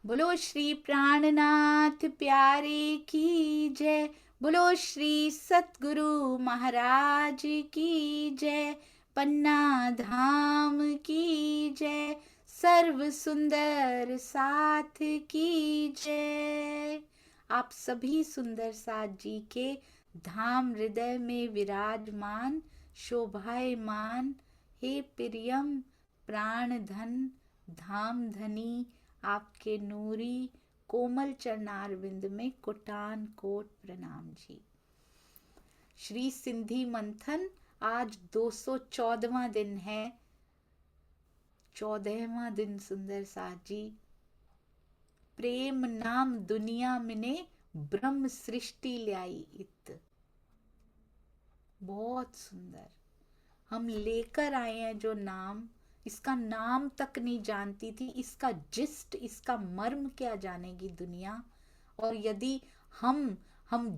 बोलो श्री प्राणनाथ प्यारे की जय। बोलो श्री सतगुरु महाराज की जय। पन्ना धाम की जय। सर्व सुंदर साथ की जय। आप सभी सुंदर साथ जी के धाम हृदय में विराजमान शोभायमान हे प्रियम प्राण धन धाम धनी आपके नूरी कोमल चरणारविंद में कोटान कोट प्रणाम जी। श्री सिंधी मंथन आज 214वां दिन है। 14वां दिन सुंदर साथ जी। प्रेम नाम दुनिया मिने ब्रह्म सृष्टि ल्याई इत। बहुत सुंदर हम लेकर आए हैं जो नाम, इसका नाम तक नहीं जानती थी, इसका जिस्ट, इसका मर्म क्या जानेगी दुनिया। और यदि हम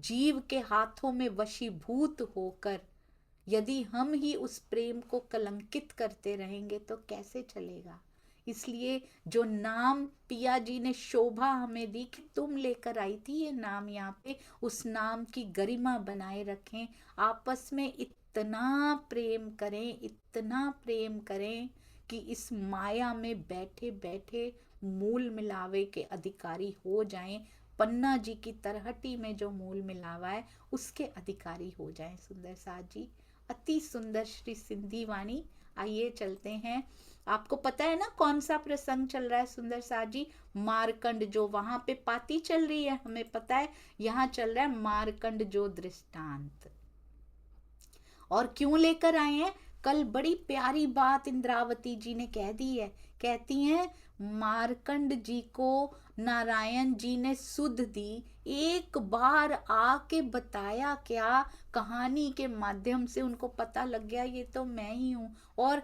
जीव के हाथों में वशीभूत होकर यदि हम ही उस प्रेम को कलंकित करते रहेंगे तो कैसे चलेगा। इसलिए जो नाम पिया जी ने शोभा हमें दी कि तुम लेकर आई थी ये नाम यहाँ पे, उस नाम की गरिमा बनाए रखें। आपस में इतना प्रेम करें, इतना प्रेम करें कि इस माया में बैठे बैठे मूल मिलावे के अधिकारी हो जाएं। पन्ना जी की तरहटी में जो मूल मिलावा है उसके अधिकारी हो जाएं। सुंदर साथ जी अति सुंदर श्री सिंधी वाणी। आइए चलते हैं। आपको पता है ना कौन सा प्रसंग चल रहा है सुंदर साथ जी? मारकंड, जो वहां पे पाती चल रही है हमें पता है, यहाँ चल रहा है मारकंड जो दृष्टांत। और क्यों लेकर आए हैं? कल बड़ी प्यारी बात इंद्रावती जी ने कह दी है। कहती हैं मारकंड जी को नारायण जी ने सुध दी, एक बार आके बताया क्या, कहानी के माध्यम से उनको पता लग गया ये तो मैं ही हूं। और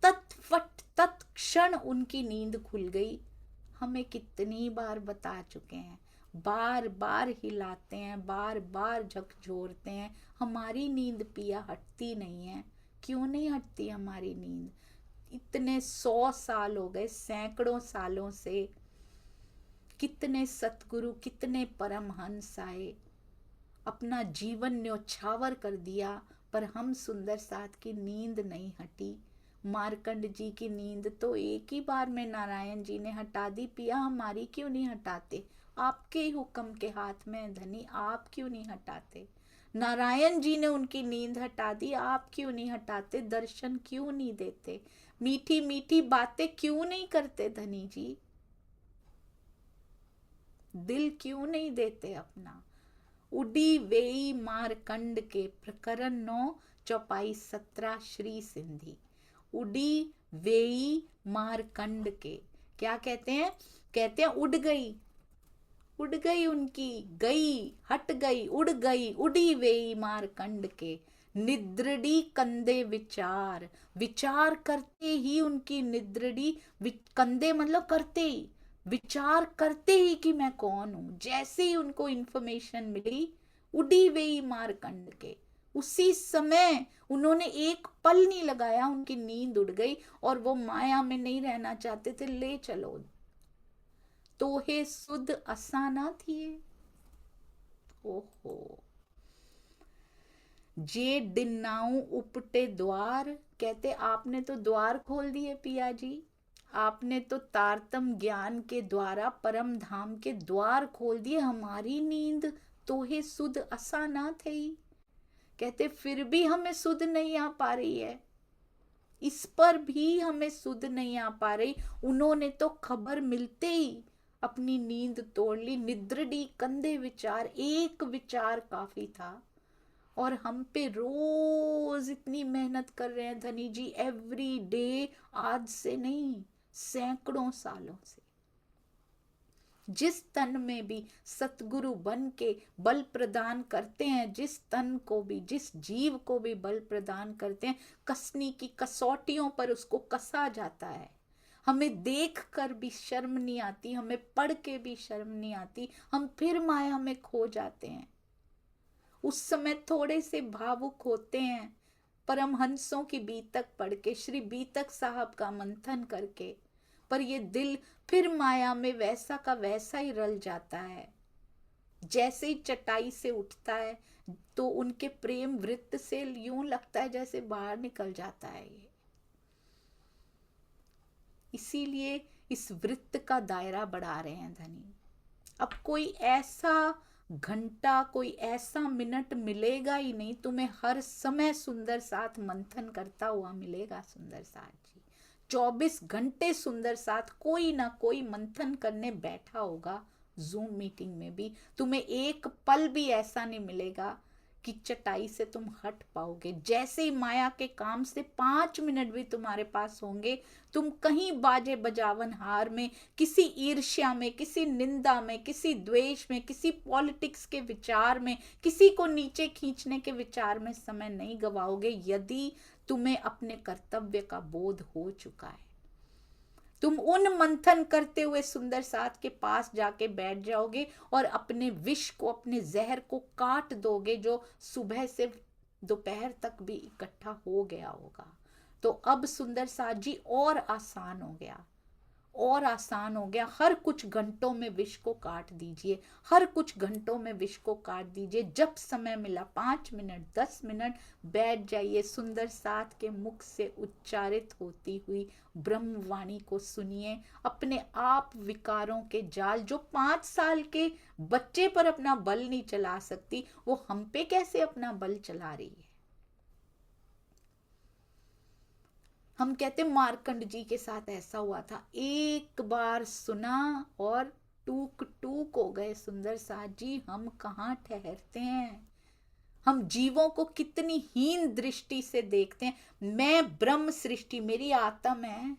तत्फट तत्क्षण उनकी नींद खुल गई। हमें कितनी बार बता चुके हैं, बार बार हिलाते हैं, बार बार झकझोरते हैं, हमारी नींद पिया हटती नहीं है। क्यों नहीं हटती हमारी नींद? इतने 100 साल हो गए, सैकड़ों सालों से कितने सतगुरु, कितने परमहंस आए, अपना जीवन न्योछावर कर दिया, पर हम सुंदर साथ की नींद नहीं हटी। मारकंड जी की नींद तो एक ही बार में नारायण जी ने हटा दी। पिया हमारी क्यों नहीं हटाते? आपके ही हुक्म के हाथ में धनी, आप क्यों नहीं हटाते? नारायण जी ने उनकी नींद हटा दी, आप क्यों नहीं हटाते? दर्शन क्यों नहीं देते? मीठी मीठी बातें क्यों नहीं करते धनी जी? दिल क्यों नहीं देते अपना? उडी वेई मारकंड के प्रकरण 9 चौपाई 17 श्री सिंधी। उडी वेई मारकंड के क्या कहते हैं? कहते हैं उड़ गई, उड़ गई उनकी, गई हट गई, उड़ गई, उड़ी वेई मारकंड के निद्रडी कंधे विचार। विचार करते ही उनकी निद्रडी, कंधे मतलब करते ही, विचार करते ही कि मैं कौन हूं, जैसे ही उनको इंफॉर्मेशन मिली उड़ी वेई मारकंड के, उसी समय उन्होंने एक पल नहीं लगाया, उनकी नींद उड़ गई और वो माया में नहीं रहना चाहते थे। ले चलो तोहे सुध असाना थिए। ओहो जे डिन्नाऊ उपटे द्वार। कहते आपने तो द्वार खोल दिए पिया जी, आपने तो तारतम ज्ञान के द्वारा परम धाम के द्वार खोल दिए। हमारी नींद तोहे सुध असाना थी। कहते फिर भी हमें सुध नहीं आ पा रही है, इस पर भी हमें सुध नहीं आ पा रही। उन्होंने तो खबर मिलते ही अपनी नींद तोड़ ली। निद्रडी कंधे विचार, एक विचार काफी था। और हम पे रोज इतनी मेहनत कर रहे हैं धनी जी, एवरी डे, आज से नहीं सैकड़ों सालों से। जिस तन में भी सतगुरु बन के बल प्रदान करते हैं, जिस तन को भी, जिस जीव को भी बल प्रदान करते हैं, कसनी की कसौटियों पर उसको कसा जाता है। हमें देख कर भी शर्म नहीं आती, हमें पढ़ के भी शर्म नहीं आती, हम फिर माया में खो जाते हैं। उस समय थोड़े से भावुक होते हैं, परमहंसों की बीतक पढ़ के, श्री बीतक साहब का मंथन करके, पर ये दिल फिर माया में वैसा का वैसा ही रल जाता है। जैसे ही चटाई से उठता है तो उनके प्रेम वृत्त से यूं लगता है जैसे बाहर निकल जाता है ये। इसीलिए इस वृत्त का दायरा बढ़ा रहे हैं धनी। अब कोई ऐसा घंटा, कोई ऐसा मिनट मिलेगा ही नहीं, तुम्हें हर समय सुंदर साथ मंथन करता हुआ मिलेगा। सुंदर साथ जी 24 घंटे सुंदर साथ कोई ना कोई मंथन करने बैठा होगा। जूम मीटिंग में भी तुम्हें एक पल भी ऐसा नहीं मिलेगा कि चटाई से तुम हट पाओगे। जैसे ही माया के काम से 5 मिनट भी तुम्हारे पास होंगे, तुम कहीं बाजे बजावन हार में, किसी ईर्ष्या में, किसी निंदा में, किसी द्वेष में, किसी पॉलिटिक्स के विचार में, किसी को नीचे खींचने के विचार में समय नहीं गवाओगे। यदि तुम्हें अपने कर्तव्य का बोध हो चुका है, तुम उन मंथन करते हुए सुंदर साथ के पास जाके बैठ जाओगे और अपने विष को, अपने जहर को काट दोगे जो सुबह से दोपहर तक भी इकट्ठा हो गया होगा। तो अब सुंदर साथ जी और आसान हो गया, और आसान हो गया। हर कुछ घंटों में विष को काट दीजिए, हर कुछ घंटों में विष को काट दीजिए। जब समय मिला 5 मिनट 10 मिनट बैठ जाइए, सुंदर साथ के मुख से उच्चारित होती हुई ब्रह्मवाणी को सुनिए। अपने आप विकारों के जाल, जो 5 साल के बच्चे पर अपना बल नहीं चला सकती, वो हम पे कैसे अपना बल चला रही है। हम कहते मार्कंड जी के साथ ऐसा हुआ था, एक बार सुना और टूक टूक हो गए। सुंदर साथ जी हम कहाँ ठहरते हैं, हम जीवों को कितनी हीन दृष्टि से देखते हैं। मैं ब्रह्म सृष्टि, मेरी आत्मा है,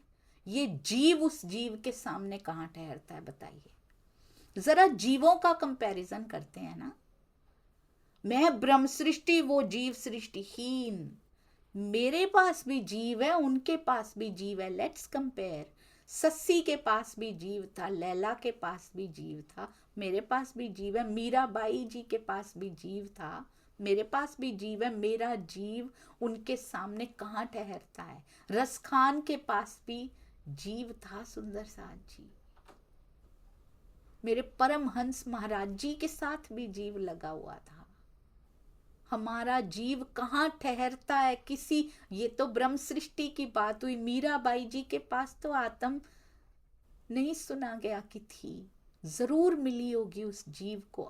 ये जीव उस जीव के सामने कहाँ ठहरता है बताइए। जरा जीवों का कंपैरिजन करते हैं ना। मैं ब्रह्म सृष्टि, वो जीव सृष्टिहीन। मेरे पास भी जीव है, उनके पास भी जीव है, लेट्स कंपेयर। सस्सी के पास भी जीव था, लैला के पास भी जीव था, मेरे पास भी जीव है। मीराबाई जी के पास भी जीव था, मेरे पास भी जीव है। मेरा जीव उनके सामने कहाँ ठहरता है। रसखान के पास भी जीव था सुंदर साथ जी, मेरे परमहंस महाराज जी के साथ भी जीव लगा हुआ था। हमारा जीव कहाँ ठहरता है किसी, ये तो ब्रह्म सृष्टि की बात हुई। मीराबाई जी के पास तो आत्म नहीं सुना गया कि थी, जरूर मिली होगी उस जीव को।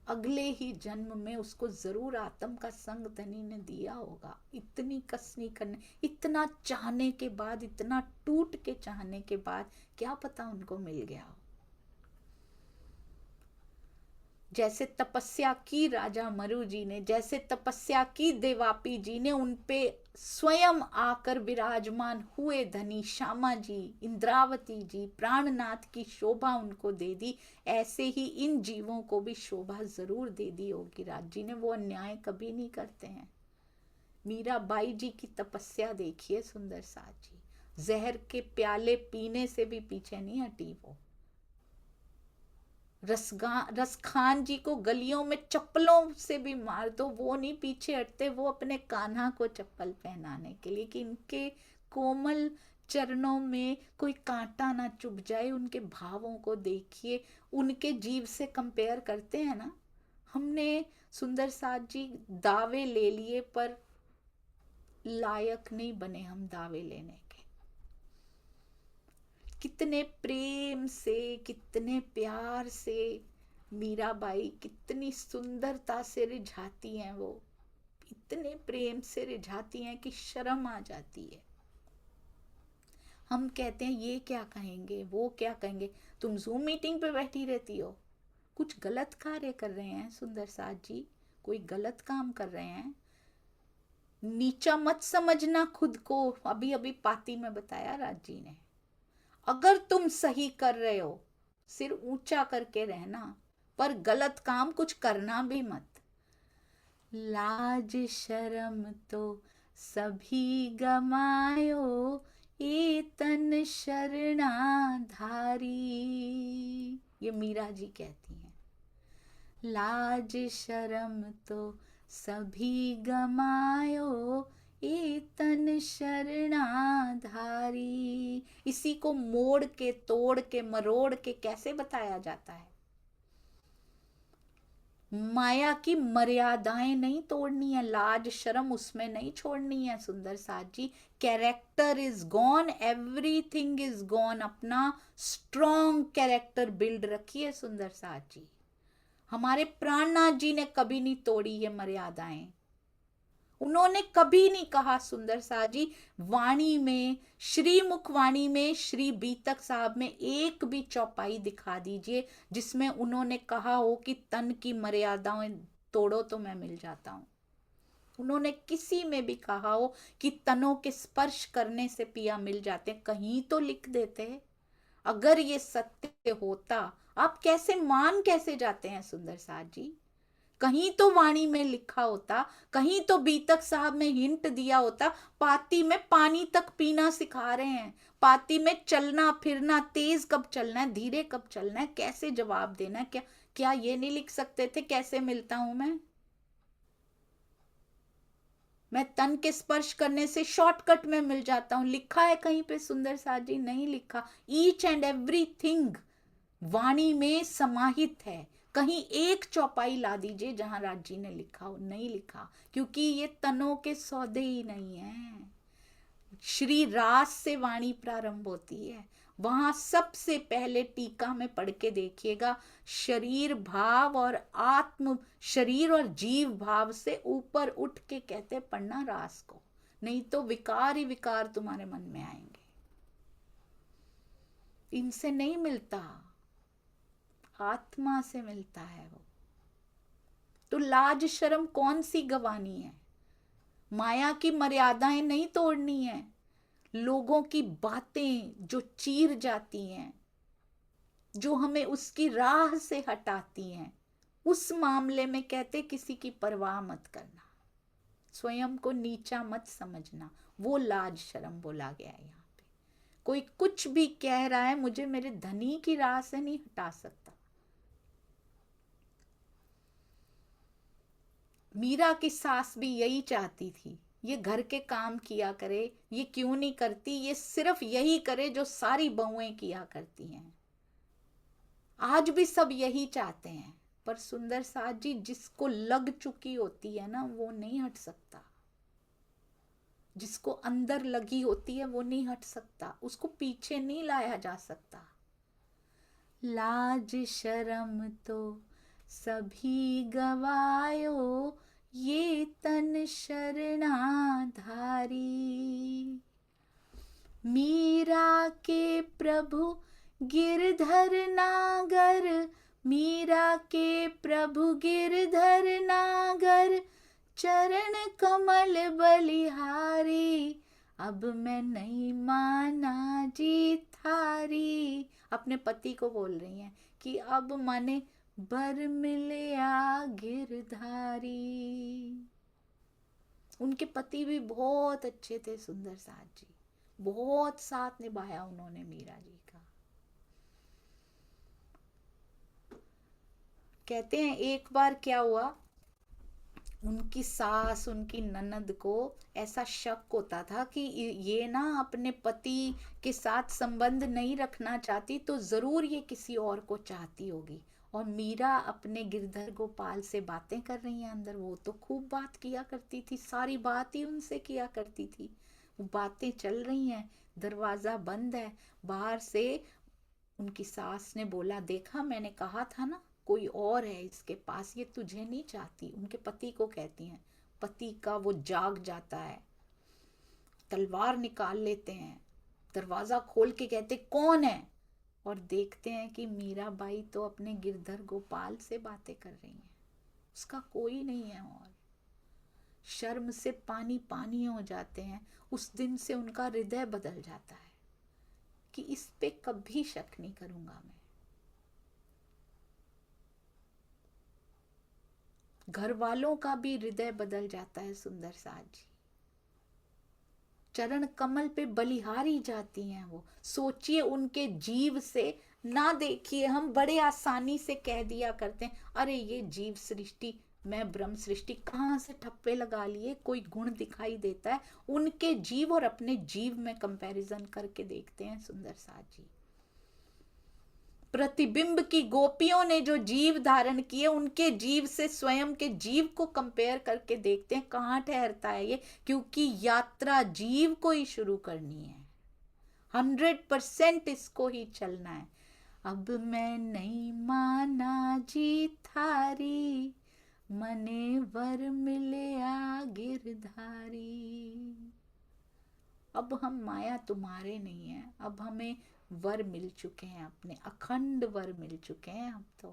अगले ही जन्म में उसको जरूर आत्म का संग धनी ने दिया होगा। इतनी कसनी करने, इतना चाहने के बाद, इतना टूट के चाहने के बाद, क्या पता उनको मिल गया हो। जैसे तपस्या की राजा मरु जी ने, जैसे तपस्या की देवापी जी ने, उनपे स्वयं आकर विराजमान हुए धनी श्यामा जी, इंद्रावती जी, प्राणनाथ की शोभा उनको दे दी, ऐसे ही इन जीवों को भी शोभा जरूर दे दी होगी राज जी ने। वो अन्याय कभी नहीं करते हैं। मीराबाई जी की तपस्या देखिए सुंदर साथ जी, जहर के प्याले पीने से भी पीछे नहीं हटी वो। रसखान जी को गलियों में चप्पलों से भी मार दो, वो नहीं पीछे हटते। वो अपने कान्हा को चप्पल पहनाने के लिए कि इनके कोमल चरणों में कोई कांटा ना चुभ जाए। उनके भावों को देखिए, उनके जीव से कंपेयर करते हैं ना। हमने सुंदर साथ जी दावे ले लिए, पर लायक नहीं बने हम दावे लेने के। कितने प्रेम से, कितने प्यार से मीराबाई कितनी सुंदरता से रिझाती हैं, वो इतने प्रेम से रिझाती हैं कि शर्म आ जाती है। हम कहते हैं ये क्या कहेंगे, वो क्या कहेंगे। तुम जूम मीटिंग पे बैठी रहती हो, कुछ गलत कार्य कर रहे हैं सुंदर साथ जी, कोई गलत काम कर रहे हैं। नीचा मत समझना खुद को। अभी अभी पाती में बताया राज जी ने, अगर तुम सही कर रहे हो सिर ऊंचा करके रहना, पर गलत काम कुछ करना भी मत। लाज शर्म तो सभी गमायो, ए तन शरणाधारी। ये मीरा जी कहती हैं, लाज शर्म तो सभी गमायो, ए तन शरणाधारी। इसी को मोड़ के, तोड़ के, मरोड़ के कैसे बताया जाता है? माया की मर्यादाएं नहीं तोड़नी है, लाज शर्म उसमें नहीं छोड़नी है Sundar Sath ji. Character is gone, everything is gone. अपना स्ट्रॉन्ग कैरेक्टर बिल्ड रखिए सुंदर साथ जी। हमारे प्राणनाथ जी ने कभी नहीं तोड़ी ये मर्यादाएं। उन्होंने कभी नहीं कहा सुंदर साथ जी, वाणी में, श्रीमुख वाणी में, श्री बीतक साहब में एक भी चौपाई दिखा दीजिए जिसमें उन्होंने कहा हो कि तन की मर्यादाएं तोड़ो तो मैं मिल जाता हूं। उन्होंने किसी में भी कहा हो कि तनों के स्पर्श करने से पिया मिल जाते, कहीं तो लिख देते। अगर ये सत्य होता, आप कैसे मान कैसे जाते हैं सुंदर साथ जी? कहीं तो वाणी में लिखा होता, कहीं तो बीतक साहब में हिंट दिया होता। पाती में पानी तक पीना सिखा रहे हैं, पाती में चलना फिरना, तेज कब चलना है, धीरे कब चलना है, कैसे जवाब देना है, क्या क्या ये नहीं लिख सकते थे कैसे मिलता हूं मैं तन के स्पर्श करने से शॉर्टकट में मिल जाता हूं? लिखा है कहीं पे सुंदर साथ जी? नहीं लिखा। ईच एंड एवरीथिंग वाणी में समाहित है। कहीं एक चौपाई ला दीजिए जहां राज जी ने लिखा हो, नहीं लिखा, क्योंकि ये तनों के सौदे ही नहीं है। श्री रास से वाणी प्रारंभ होती है। वहां सबसे पहले टीका में पढ़ के देखिएगा, शरीर भाव और आत्म, शरीर और जीव भाव से ऊपर उठ के कहते पढ़ना रास को, नहीं तो विकार ही विकार तुम्हारे मन में आएंगे। इनसे नहीं मिलता, आत्मा से मिलता है वो। तो लाज शर्म कौन सी गवानी है? माया की मर्यादाएं नहीं तोड़नी है। लोगों की बातें जो चीर जाती हैं, जो हमें उसकी राह से हटाती हैं, उस मामले में कहते किसी की परवाह मत करना, स्वयं को नीचा मत समझना। वो लाज शर्म बोला गया है यहाँ पे। कोई कुछ भी कह रहा है, मुझे मेरे धनी की राह से नहीं हटा सकता। मीरा की सास भी यही चाहती थी, ये घर के काम किया करे, ये क्यों नहीं करती, ये सिर्फ यही करे जो सारी बहुएं किया करती हैं। आज भी सब यही चाहते हैं, पर सुंदर साथ जी जिसको लग चुकी होती है ना, वो नहीं हट सकता। जिसको अंदर लगी होती है वो नहीं हट सकता, उसको पीछे नहीं लाया जा सकता। लाज शर्म तो सभी गवायो, ये तन शरणाधारी। मीरा के प्रभु गिरधर नागर, मीरा के प्रभु गिरधर नागर, चरण कमल बलिहारी, अब मैं नहीं माना जी थारी। अपने पति को बोल रही हैं कि अब माने बर मिलया गिरधारी। उनके पति भी बहुत अच्छे थे सुंदर साथ जी, बहुत साथ निभाया उन्होंने मीरा जी का। कहते हैं एक बार क्या हुआ, उनकी सास, उनकी ननद को ऐसा शक होता था कि ये ना अपने पति के साथ संबंध नहीं रखना चाहती, तो जरूर ये किसी और को चाहती होगी। और मीरा अपने गिरधर गोपाल से बातें कर रही हैं अंदर, वो तो खूब बात किया करती थी, सारी बात ही उनसे किया करती थी। वो बातें चल रही हैं, दरवाजा बंद है, बाहर से उनकी सास ने बोला, देखा मैंने कहा था ना कोई और है इसके पास, ये तुझे नहीं चाहती। उनके पति को कहती हैं। पति का वो जाग जाता है, तलवार निकाल लेते हैं, दरवाजा खोल के कहते कौन है, और देखते हैं कि मीराबाई तो अपने गिरधर गोपाल से बातें कर रही हैं, उसका कोई नहीं है। और शर्म से पानी पानी हो जाते हैं। उस दिन से उनका हृदय बदल जाता है कि इस पे कभी शक नहीं करूंगा मैं। घर वालों का भी हृदय बदल जाता है सुंदर साथ जी। चरण कमल पे बलिहारी जाती हैं वो। सोचिए उनके जीव से ना, देखिए हम बड़े आसानी से कह दिया करते हैं, अरे ये जीव सृष्टि मैं ब्रह्म सृष्टि, कहाँ से ठप्पे लगा लिए, कोई गुण दिखाई देता है उनके जीव और अपने जीव में कंपैरिजन करके देखते हैं सुंदर साथ जी। प्रतिबिंब की गोपियों ने जो जीव धारण किए उनके जीव से स्वयं के जीव को कंपेयर करके देखते हैं कहाँ ठहरता है ये, क्योंकि यात्रा जीव को ही शुरू करनी है, 100% इसको ही चलना है। अब मैं नहीं माना जी थारी, मने वर मिले गिरधारी। अब हम माया तुम्हारे नहीं है, अब हमें वर मिल चुके हैं, अपने अखंड वर मिल चुके हैं, अब तो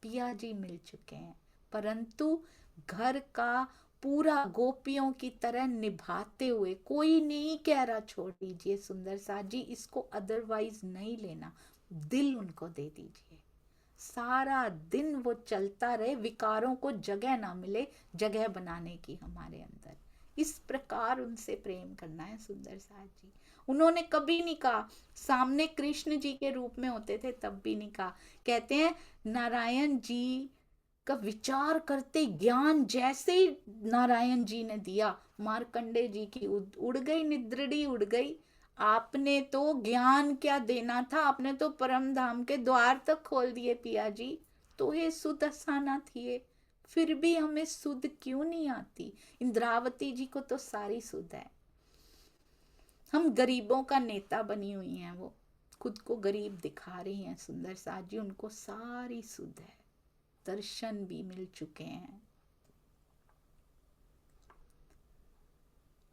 पिया जी मिल चुके हैं, परंतु घर का पूरा गोपियों की तरह निभाते हुए। कोई नहीं कह रहा छोड़ दीजिए सुंदर साथ जी, इसको अदरवाइज नहीं लेना, दिल उनको दे दीजिए, सारा दिन वो चलता रहे, विकारों को जगह ना मिले जगह बनाने की हमारे अंदर। इस प्रकार उनसे प्रेम करना है सुंदर साथ जी। उन्होंने कभी नहीं कहा, सामने कृष्ण जी के रूप में होते थे तब भी नहीं कहा। कहते हैं नारायण जी का विचार करते ज्ञान जैसे ही नारायण जी ने दिया, मार्कंडे जी की उड़ गई निद्रड़ी, उड़ गई। आपने तो ज्ञान क्या देना था, आपने तो परम धाम के द्वार तक खोल दिए पिया जी, तो ये सुध असाना थी, फिर भी हमें सुध क्यों नहीं आती। इंद्रावती जी को तो सारी सुध है, हम गरीबों का नेता बनी हुई हैं, वो खुद को गरीब दिखा रही हैं सुंदर साथ जी, उनको सारी सुध है, दर्शन भी मिल चुके हैं,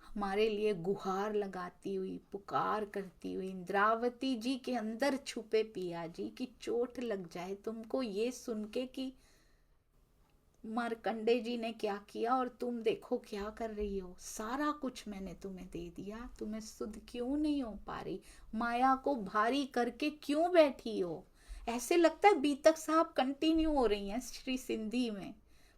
हमारे लिए गुहार लगाती हुई, पुकार करती हुई इंद्रावती जी के अंदर छुपे पिया जी की चोट लग जाए तुमको ये सुन के कि मार्कंडे जी ने क्या किया और तुम देखो क्या कर रही हो, सारा कुछ मैंने तुम्हें दे दिया, तुम्हें सुध क्यों नहीं हो पा रही, माया को भारी करके क्यों बैठी हो। ऐसे लगता है बीतक साहब कंटिन्यू हो रही हैं श्री सिंधी में,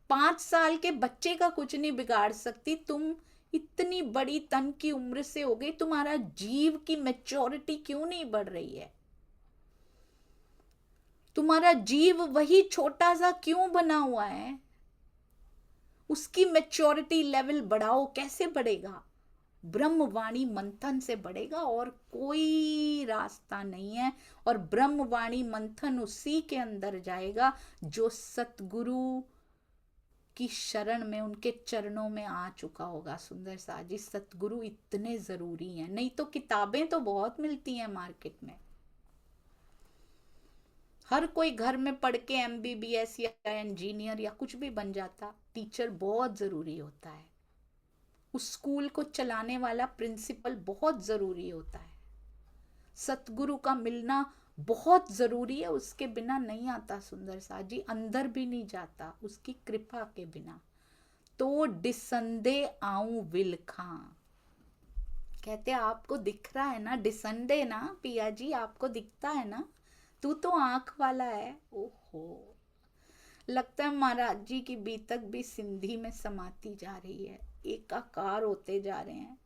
5 साल के बच्चे का कुछ नहीं बिगाड़ सकती, तुम इतनी बड़ी तन की उम्र से हो गई, तुम्हारा जीव की मैच्योरिटी क्यों नहीं बढ़ रही है, तुम्हारा जीव वही छोटा सा क्यों बना हुआ है, उसकी मैच्योरिटी लेवल बढ़ाओ। कैसे बढ़ेगा, ब्रह्मवाणी मंथन से बढ़ेगा, और कोई रास्ता नहीं है। और ब्रह्मवाणी मंथन उसी के अंदर जाएगा जो सतगुरु की शरण में, उनके चरणों में आ चुका होगा। सुंदर साथ जी, सतगुरु इतने जरूरी हैं, नहीं तो किताबें तो बहुत मिलती हैं मार्केट में, हर कोई घर में पढ़ के MBBS या इंजीनियर या कुछ भी बन जाता। टीचर बहुत जरूरी होता है, उस स्कूल को चलाने वाला प्रिंसिपल बहुत जरूरी होता है, सतगुरु का मिलना बहुत जरूरी है, उसके बिना नहीं आता सुंदर साथ जी, अंदर भी नहीं जाता उसकी कृपा के बिना। तो डिसंदे आऊं विलखा, कहते आपको दिख रहा है ना डिसंडे ना पिया जी, आपको दिखता है ना, तू तो आंख वाला है। ओहो, लगता है महाराज जी की बीतक भी सिंधी में समाती जा रही है, एकाकार होते जा रहे हैं।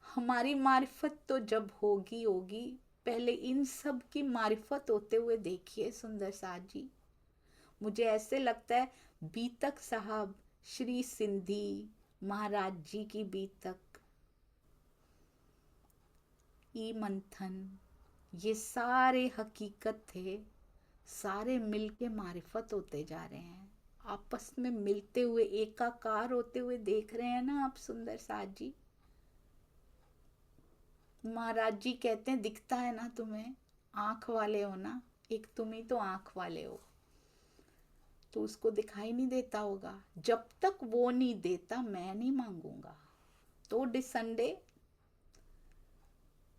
हमारी मारिफत तो जब होगी होगी, पहले इन सब की मारिफत होते हुए देखिए सुंदर साथ जी। मुझे ऐसे लगता है बीतक साहब, श्री सिंधी महाराज जी की बीतक, ई मंथन, ये सारे हकीकत थे, सारे मिलके मारिफत होते जा रहे हैं, आपस में मिलते हुए एकाकार होते हुए देख रहे हैं ना आप सुंदर साथ जी। महाराज जी कहते हैं दिखता है ना तुम्हें, आंख वाले हो ना, एक तुम ही तो आंख वाले हो, तो उसको दिखाई नहीं देता होगा, जब तक वो नहीं देता मैं नहीं मांगूंगा। तो डिसंडे,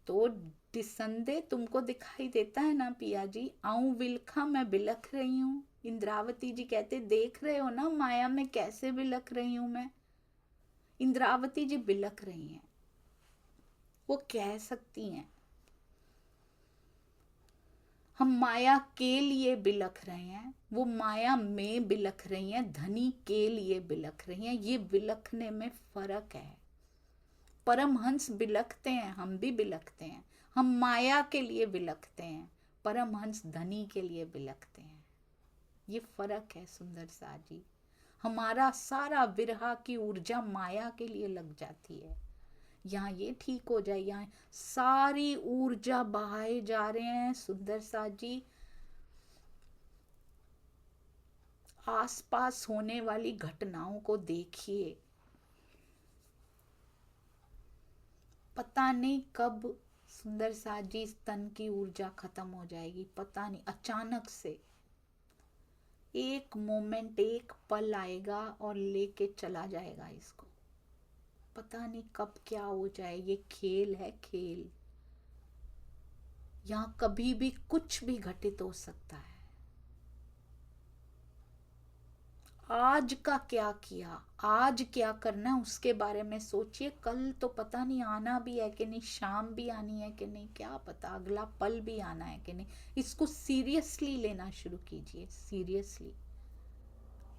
तो डिसंदे तुमको दिखाई देता है ना पिया जी, आऊं विलखा, मैं बिलख रही हूँ। इंद्रावती जी कहते देख रहे हो ना माया में कैसे बिलख रही हूं मैं, इंद्रावती जी बिलख रही हैं, वो कह सकती हैं हम माया के लिए बिलख रहे हैं, वो माया में बिलख रही हैं, धनी के लिए बिलख रही हैं, ये बिलखने में फर्क है। परमहंस बिलखते हैं, हम भी बिलखते हैं, हम माया के लिए बिलखते हैं, परमहंस धनी के लिए बिलखते हैं, ये फर्क है सुंदर साथ जी। हमारा सारा विरहा की ऊर्जा माया के लिए लग जाती है। यहाँ ये ठीक हो जाए, यहाँ सारी ऊर्जा बहाए जा रहे हैं। सुंदर सा जी, आसपास होने वाली घटनाओं को देखिए, पता नहीं कब सुंदर सा जी इस तन की ऊर्जा खत्म हो जाएगी, पता नहीं। अचानक से एक मोमेंट, एक पल आएगा और लेके चला जाएगा इसको, पता नहीं कब क्या हो जाए। ये खेल है, खेल। यहाँ कभी भी कुछ भी घटित हो सकता है। आज का क्या किया, आज क्या करना है उसके बारे में सोचिए। कल तो पता नहीं आना भी है कि नहीं, शाम भी आनी है कि नहीं, क्या पता अगला पल भी आना है कि नहीं। इसको सीरियसली लेना शुरू कीजिए, सीरियसली।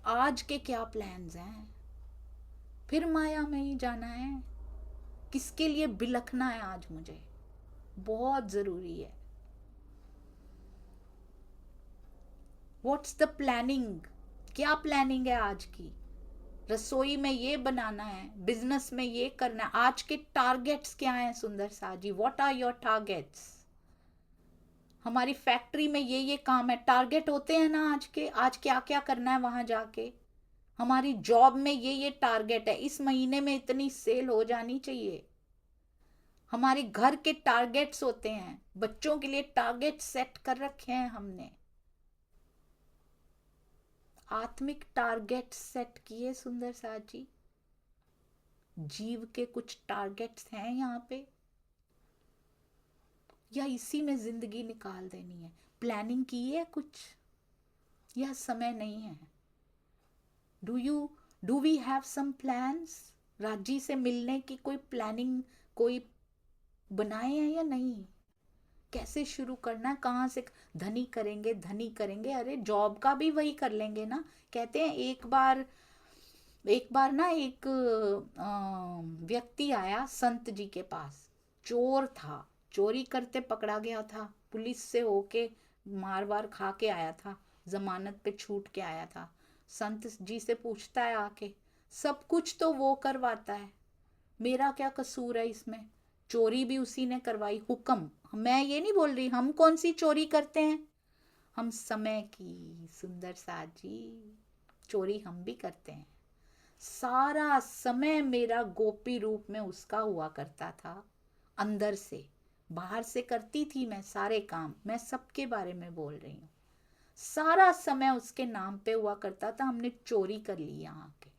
आज के क्या प्लान्स हैं? फिर माया में ही जाना है? किसके लिए बिलखना है आज मुझे? बहुत जरूरी है। What's the planning? क्या प्लानिंग है आज की? रसोई में ये बनाना है, बिजनेस में ये करना है। आज के टारगेट्स क्या हैं Sundar Sa ji? What are your targets? हमारी फैक्ट्री में ये काम है, टारगेट होते हैं ना आज के। आज क्या क्या करना है वहां जाके। हमारी जॉब में ये टारगेट है, इस महीने में इतनी सेल हो जानी चाहिए। हमारे घर के टारगेट्स होते हैं, बच्चों के लिए टारगेट सेट कर रखे हैं हमने। आत्मिक टारगेट सेट किए सुंदर सा जी। जीव के कुछ टारगेट्स हैं यहाँ पे, या इसी में जिंदगी निकाल देनी है? प्लानिंग की है कुछ? यह समय नहीं है। Do we have some plans? राजी से मिलने की कोई प्लानिंग, कोई बनाए हैं या नहीं? कैसे शुरू करना है, कहाँ से धनी करेंगे, धनी करेंगे? अरे जॉब का भी वही कर लेंगे ना। कहते हैं एक बार ना एक व्यक्ति आया संत जी के पास। चोर था, चोरी करते पकड़ा गया था, पुलिस से होके मार वार खा के आया था, जमानत पे छूट के आया था। संत जी से पूछता है आके, सब कुछ तो वो करवाता है, मेरा क्या कसूर है इसमें? चोरी भी उसी ने करवाई, हुक्म। मैं ये नहीं बोल रही हम कौन सी चोरी करते हैं, हम समय की सुंदर सा जी चोरी हम भी करते हैं। सारा समय मेरा गोपी रूप में उसका हुआ करता था। अंदर से, बाहर से करती थी मैं सारे काम, मैं सबके बारे में बोल रही हूँ। सारा समय उसके नाम पे हुआ करता था, हमने चोरी कर ली यहाँ के।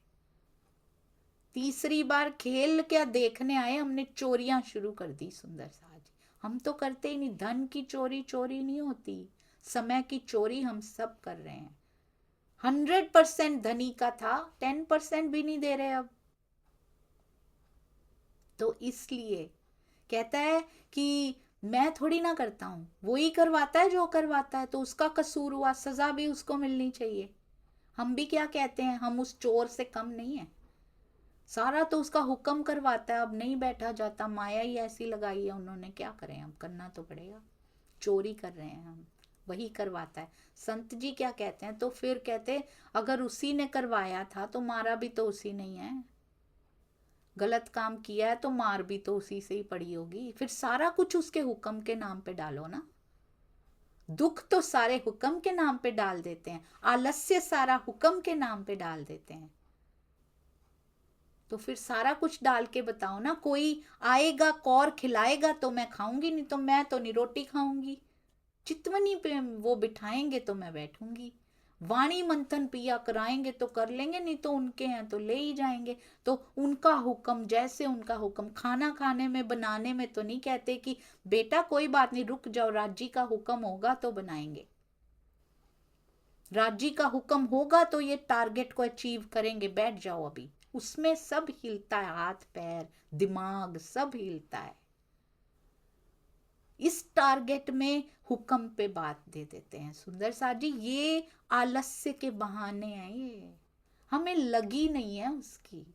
तीसरी बार खेल क्या देखने आए, हमने चोरियां शुरू कर दी सुंदर सा जी। हम तो करते ही नहीं, धन की चोरी चोरी नहीं होती, समय की चोरी हम सब कर रहे हैं। 100% धनी का था, 10% भी नहीं दे रहे अब। तो इसलिए कहता है कि मैं थोड़ी ना करता हूं, वो ही करवाता है जो करवाता है, तो उसका कसूर हुआ, सजा भी उसको मिलनी चाहिए। हम भी क्या कहते हैं, हम उस चोर से कम नहीं है। सारा तो उसका हुक्म करवाता है, अब नहीं बैठा जाता, माया ही ऐसी लगाई है उन्होंने, क्या करें, हम करना तो पड़ेगा। चोरी कर रहे हैं हम, वही करवाता है। संत जी क्या कहते हैं, तो फिर कहते अगर उसी ने करवाया था तो मारा भी तो उसी नहीं है, गलत काम किया है तो मार भी तो उसी से ही पड़ी होगी। फिर सारा कुछ उसके हुक्म के नाम पे डालो ना। दुख तो सारे हुक्म के नाम पे डाल देते हैं, आलस्य सारा हुक्म के नाम पे डाल देते हैं। तो फिर सारा कुछ डाल के बताओ ना। कोई आएगा कौर खिलाएगा तो मैं खाऊंगी, नहीं तो मैं तो नहीं रोटी खाऊंगी। चितवनी पे वो बिठाएंगे तो मैं बैठूंगी। वाणी मंथन पिया कराएंगे तो कर लेंगे, नहीं तो उनके हैं तो ले ही जाएंगे। तो उनका हुक्म, जैसे उनका हुक्म। खाना खाने में, बनाने में तो नहीं कहते कि बेटा कोई बात नहीं रुक जाओ, राज्य का हुक्म होगा तो बनाएंगे। राज्य का हुक्म होगा तो ये टारगेट को अचीव करेंगे, बैठ जाओ अभी। उसमें सब हिलता है, हाथ पैर दिमाग सब हिलता है। इस टारगेट में हुक्म पे बात दे देते हैं सुंदर सा जी। ये आलस्य के बहाने हैं, ये हमें लगी नहीं है उसकी।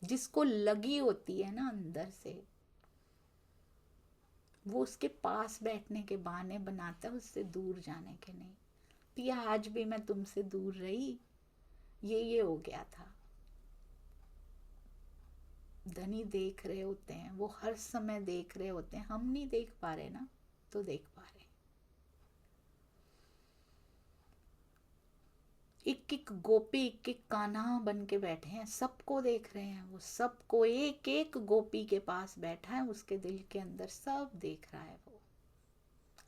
जिसको लगी होती है ना अंदर से, वो उसके पास बैठने के बहाने बनाता है, उससे दूर जाने के नहीं। पिया आज भी मैं तुमसे दूर रही, ये हो गया था। धनी देख रहे होते हैं, वो हर समय देख रहे होते हैं, हम नहीं देख पा रहे ना, तो देख पा रहे। एक एक गोपी, एक एक कान्हा बन के बैठे हैं, सबको देख रहे हैं वो, सबको, एक एक गोपी के पास बैठा है, उसके दिल के अंदर सब देख रहा है वो।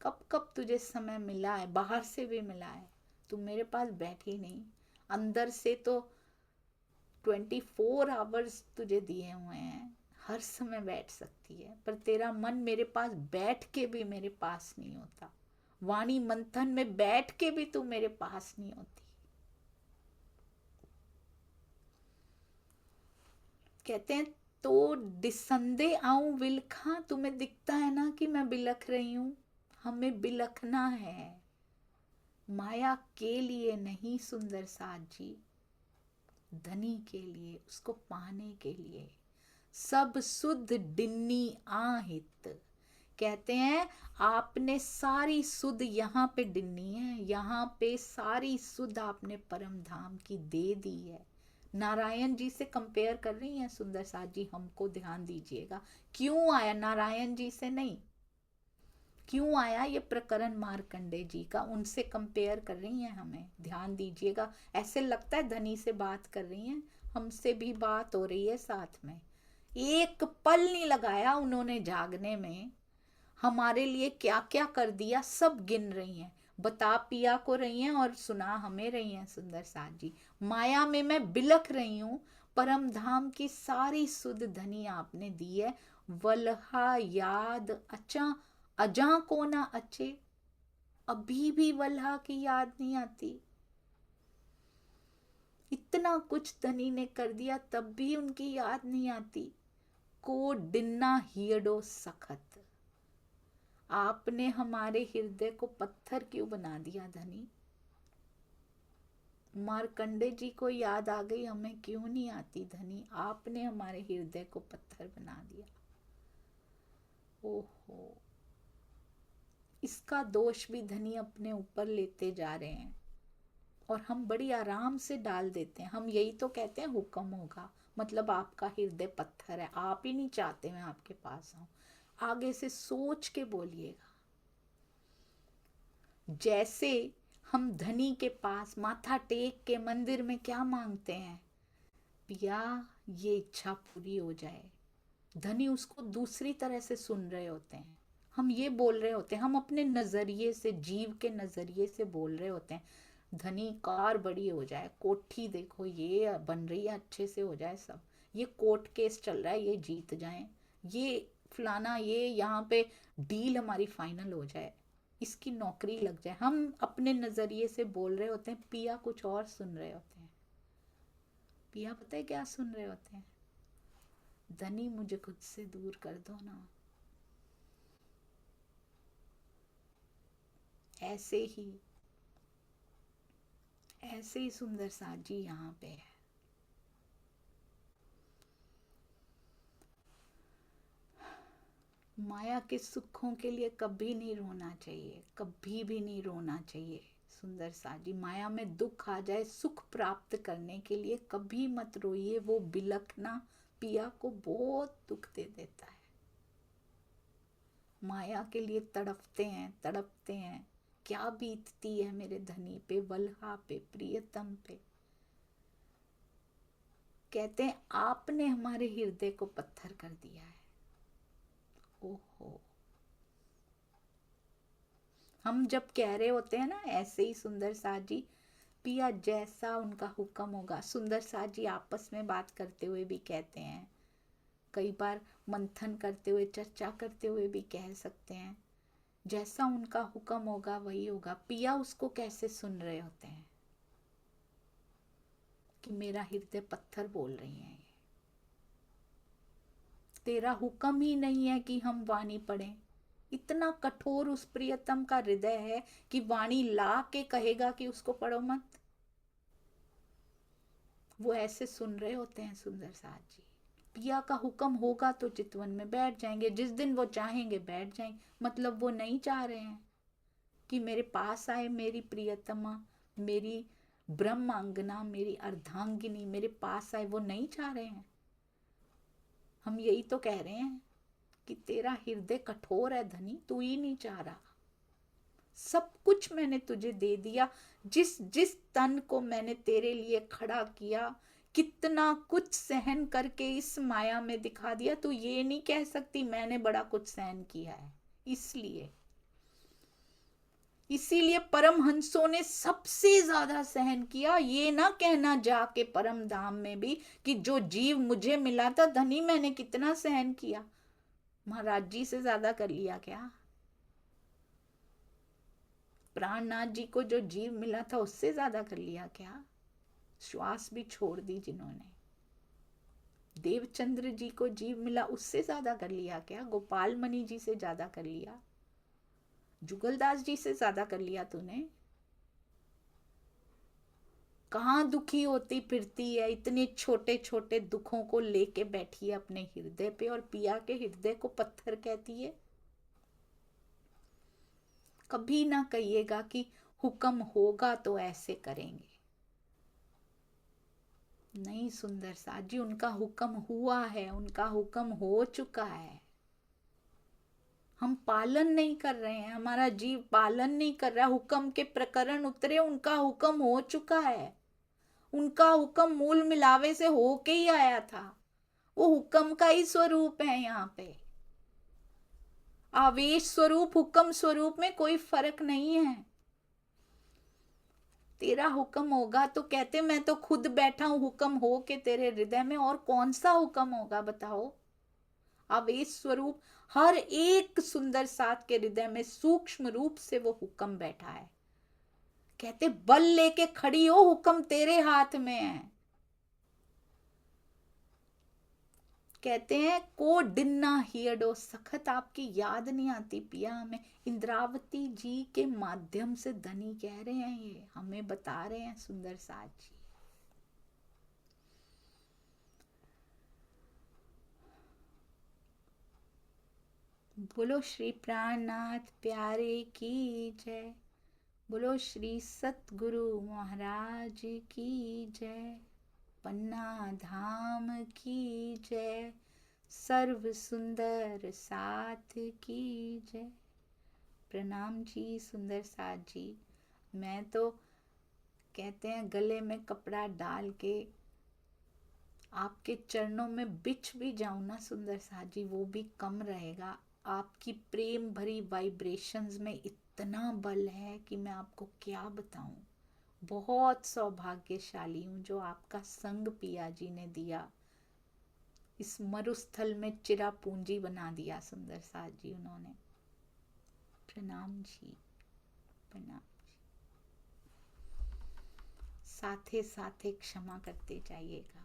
कब कब तुझे समय मिला है, बाहर से भी मिला है, तू मेरे पास बैठी नहीं, अंदर से तो 24 आवर्स तुझे दिए हुए हैं, हर समय बैठ सकती है, पर तेरा मन मेरे पास बैठ के भी मेरे पास नहीं होता, वाणी मंथन में बैठ के भी तू मेरे पास नहीं होती। कहते हैं तो डिसंदे आऊं विलखा, तुम्हें दिखता है ना कि मैं बिलख रही हूं, हमें बिलखना है, माया के लिए नहीं सुंदर साथ जी, धनी के लिए, उसको पाने के लिए। सब सुध डिन्नी आहित, कहते हैं आपने सारी सुध यहाँ पे डिन्नी है, यहाँ पे सारी सुध आपने परम धाम की दे दी है। नारायण जी से कंपेयर कर रही हैं सुंदर साथ जी, हमको ध्यान दीजिएगा। क्यों आया नारायण जी से नहीं, क्यों आया ये प्रकरण मार्कंडे जी का, उनसे कंपेयर कर रही हैं हमें, ध्यान दीजिएगा। ऐसे लगता है धनी से बात कर रही हैं, हमसे भी बात हो रही है साथ में। एक पल नहीं लगाया उन्होंने जागने में, हमारे लिए क्या क्या कर दिया सब गिन रही हैं, बता पिया को रही हैं और सुना हमें रही हैं सुंदर साथ जी। माया में मैं बिलख रही हूँ, परम धाम की सारी सुध धनी आपने दी है। वल्हा याद अचा अजा को ना अचे, अभी भी वल्हा की याद नहीं आती। इतना कुछ धनी ने कर दिया तब भी उनकी याद नहीं आती। को डिन्ना हियडो सखत, आपने हमारे हृदय को पत्थर क्यों बना दिया धनी। मार्कंडे जी को याद आ गई, हमें क्यों नहीं आती धनी, आपने हमारे हृदय को पत्थर बना दिया। ओहो, इसका दोष भी धनी अपने ऊपर लेते जा रहे हैं और हम बड़ी आराम से डाल देते हैं। हम यही तो कहते हैं हुक्म होगा, मतलब आपका हृदय पत्थर है, आप ही नहीं चाहते मैं आपके पास आऊं। आगे से सोच के बोलिएगा। जैसे हम धनी के पास माथा टेक के मंदिर में क्या मांगते हैं, पिया ये इच्छा पूरी हो जाए, धनी उसको दूसरी तरह से सुन रहे होते हैं। हम ये बोल रहे होते हैं, हम अपने नजरिए से, जीव के नजरिए से बोल रहे होते हैं, धनी कार बड़ी हो जाए, कोठी देखो ये बन रही है, अच्छे से हो जाए सब, ये कोर्ट केस चल रहा है ये जीत जाए, ये फलाना, ये यहाँ पे डील हमारी फाइनल हो जाए, इसकी नौकरी लग जाए। हम अपने नजरिए से बोल रहे होते हैं, पिया कुछ और सुन रहे होते हैं। पिया पता है क्या सुन रहे होते हैं, धनी मुझे खुद से दूर कर दो ना। ऐसे ही सुंदर साथ जी यहाँ पे है। माया के सुखों के लिए कभी नहीं रोना चाहिए, कभी भी नहीं रोना चाहिए सुंदर साथ जी। माया में दुख आ जाए, सुख प्राप्त करने के लिए कभी मत रोइए, वो बिलखना पिया को बहुत दुख दे देता है। माया के लिए तड़पते हैं, तड़पते हैं, क्या बीतती है मेरे धनी पे, वल्हा पे, प्रियतम पे। कहते हैं आपने हमारे हृदय को पत्थर कर दिया है। ओहो, हम जब कह रहे होते हैं ना ऐसे ही सुंदर साथ जी, पिया जैसा उनका हुक्म होगा। सुंदर साथ जी आपस में बात करते हुए भी कहते हैं, कई बार मंथन करते हुए, चर्चा करते हुए भी कह सकते हैं, जैसा उनका हुक्म होगा वही होगा। पिया उसको कैसे सुन रहे होते हैं कि मेरा हृदय पत्थर बोल रही है, तेरा हुक्म ही नहीं है कि हम वाणी पढ़ें। इतना कठोर उस प्रियतम का हृदय है कि वाणी ला के कहेगा कि उसको पढ़ो मत। वो ऐसे सुन रहे होते हैं सुंदर साथ जी। पिया का हुक्म होगा तो चितवन में बैठ जाएंगे, जिस दिन वो चाहेंगे बैठ जाएंगे। मतलब वो नहीं चाह रहे हैं कि मेरे पास आए मेरी प्रियतमा, मेरी ब्रह्मांगना, मेरी अर्धांगिनी मेरे पास आए, वो नहीं चाह रहे हैं। हम यही तो कह रहे हैं कि तेरा हृदय कठोर है धनी, तू ही नहीं चाह रहा। सब कुछ मैंने तुझे दे दिया, जिस जिस तन को मैंने तेरे लिए खड़ा किया, कितना कुछ सहन करके इस माया में दिखा दिया। तू ये नहीं कह सकती मैंने बड़ा कुछ सहन किया है। इसीलिए परमहंसों ने सबसे ज्यादा सहन किया। ये ना कहना जाके परम धाम में भी कि जो जीव मुझे मिला था धनी, मैंने कितना सहन किया। महाराज जी से ज्यादा कर लिया क्या? प्राणनाथ जी को जो जीव मिला था उससे ज्यादा कर लिया क्या? श्वास भी छोड़ दी जिन्होंने। देवचंद्र जी को जीव मिला उससे ज्यादा कर लिया क्या? गोपाल मणि जी से ज्यादा कर लिया? जुगलदास जी से ज्यादा कर लिया तूने? कहाँ दुखी होती फिरती है, इतने छोटे छोटे दुखों को लेके बैठी है अपने हृदय पे, और पिया के हृदय को पत्थर कहती है। कभी ना कहिएगा कि हुक्म होगा तो ऐसे करेंगे। नहीं सुंदर साथ जी, उनका हुक्म हुआ है, उनका हुक्म हो चुका है। हम पालन नहीं कर रहे हैं, हमारा जीव पालन नहीं कर रहा। हुक्म के प्रकरण उतरे, उनका हुक्म हो चुका है। उनका हुक्म मूल मिलावे से होके ही आया था। वो हुक्म का ही स्वरूप है। यहाँ पे आवेश स्वरूप हुक्म स्वरूप में कोई फर्क नहीं है। तेरा हुक्म होगा तो कहते मैं तो खुद बैठा हूं हुक्म हो के तेरे हृदय में, और कौन सा हुक्म होगा बताओ? आवेश स्वरूप हर एक सुंदर साथ के हृदय में सूक्ष्म रूप से वो हुक्म बैठा है। कहते बल लेके खड़ी हो, हुक्म तेरे हाथ में है। कहते हैं को डिन्ना हियडो, सखत आपकी याद नहीं आती पिया हमें। इंद्रावती जी के माध्यम से धनी कह रहे हैं, ये हमें बता रहे हैं सुंदर साथ जी। बोलो श्री प्राणनाथ प्यारे की जय। बोलो श्री सतगुरु महाराज की जय। पन्ना धाम की जय। सर्व सुंदर साथ की जय। प्रणाम जी सुंदर साथ जी। मैं तो कहते हैं गले में कपड़ा डाल के आपके चरणों में बिछ भी जाऊं ना सुंदर साथ जी, वो भी कम रहेगा। आपकी प्रेम भरी वाइब्रेशंस में इतना बल है कि मैं आपको क्या बताऊं। बहुत सौभाग्यशाली हूं जो आपका संग पिया जी ने दिया। इस मरुस्थल में चिरा पूंजी बना दिया सुंदर साथ जी उन्होंने। प्रणाम जी, प्रणाम। साथे साथे क्षमा करते जाइएगा।